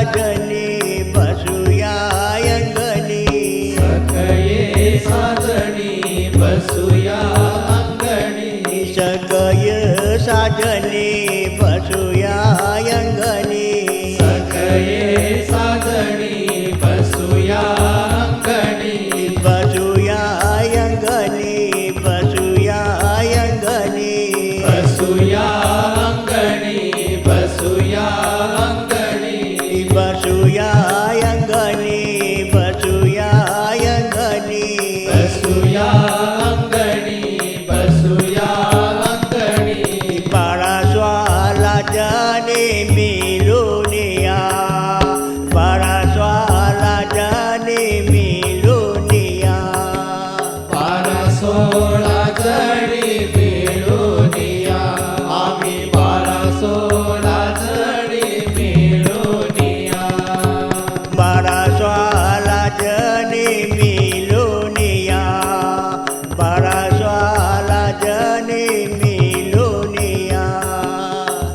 साजनी बसूया अंगणी सकये साजणी बसूया अंगणी सकय साजनी बसूया अंगणी सकये साजणी बसूया अंगणी बसूया अंगणी बसूया अंगणी बसूया अंगणी बसूया अंगणी बसूया अंगणी बसूया अंगणी बसूया अंगणी बसूया अंगणी पारास्वाला जाने मिलुनिया पारास्वाला जाने मिलुनिया पारासोळा जणी मिळूनिया आम्ही पारासोळा जणी मिळूनिया पारास्वाला जाने मिलुनिया पारास्वाला जाने मिलुनिया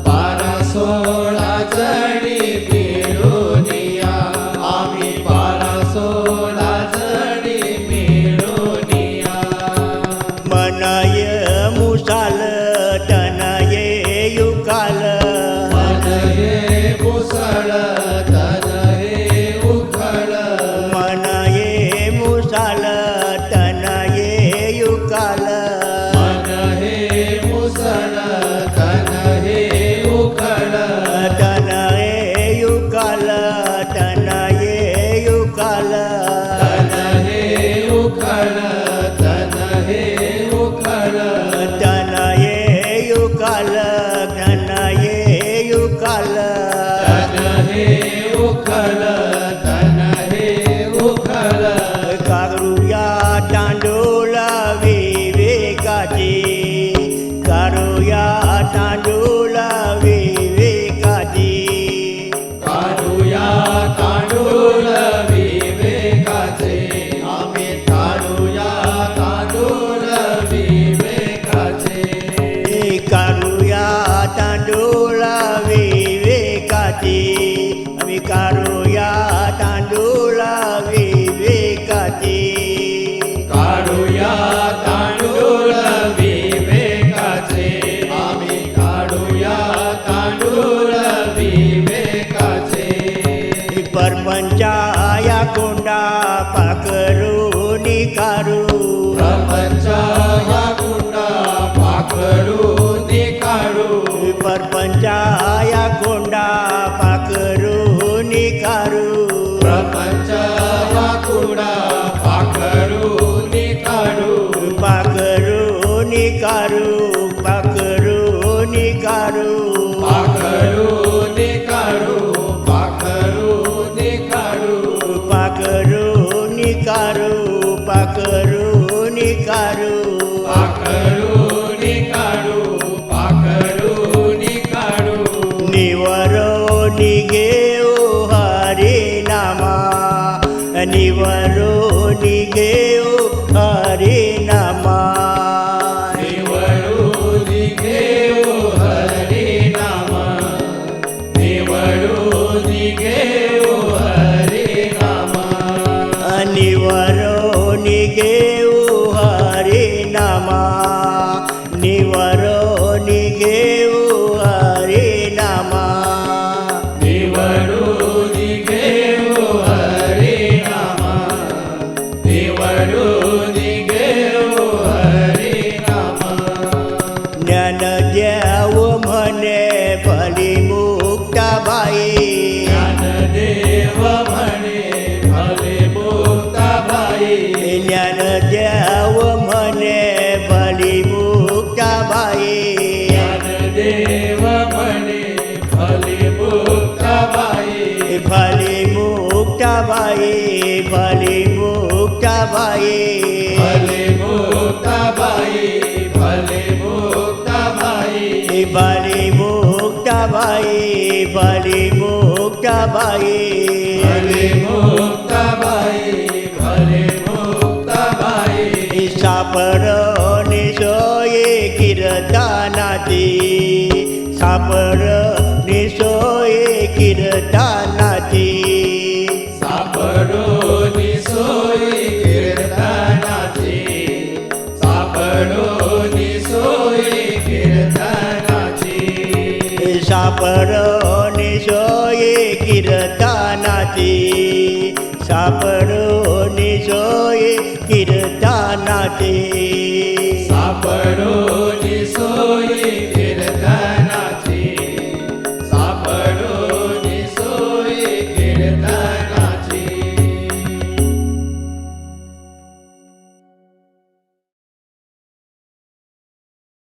पारासोळा जणी मिळूनिया आम्ही पारासोळा जणी मिळूनिया मनय मुसाल तनये युकाल मनये मुसळ तनये उखळ मनये मुसाल तनये युकाल मन हे मुसळ तन हे उखळ तनये युकाल तनये युकाल तन हे उखळ तन हे उखळ तनये युकाल तनये युकाल तन हे उखळ तन हे उखळ करूया तांडूला विवेकाची करूया तांडूला विवेकाची काढूया तांडूळ विवेकाचे आम्ही काढूया तांडूळ विवेकाचे करूया तांडूला विवेकाची आम्ही करूया तांडूला विवेकाची काढूया तांडूळ विवेकाचे आम्ही काढूया तांडूळ विवेकाचे परपंचाया कोंडा पाकरू निकारू प्रपंच या कुंडा पाखडू निकाडू परपंचाया कोंडा पाकरू निकारू प्रपंच या कुंडा पाखडू निकाडू पाकरू निकारू पाकरू निकारू पाखडू निकाडू पाखडू निकाडू पाकरू निकारू पाकरू निकारू पाखडू निकाडू पाखडू निकाडू निवरो निगेओ हरे नामा निवरो निगेओ हरे नामा निवडू निघेऊ हरी नाम निवडू निघेऊ हरी नाम निवरो निगेओ हरे नामा निवरो निगेओ हरे नामा निवडू निघेऊ हरी नाम निवडू निघेऊ हरी नाम ज्ञानदेव म्हणे भली मुक्ताबाई ज्ञानदेव म्हणे भले मुक्ताबाई ज्ञानदेव म्हणे भली मुक्ताबाई ज्ञानदेव म्हणे भले मुक्ताबाई भली मुक्ताबाई भली मुक्ताबाई भले मुक्ताबाई भले मुक्ताबाई भली मुक्ताबाई भली मुक्ताबाई भले मुक्ताबाई भले मुक्ताबाई सापर निसोये कीर्तनाची सापर निसोये कीर्तनाची सापडो निशोये कीर्तनाची सापडो निशोये कीर्तनाची सापडो सोयी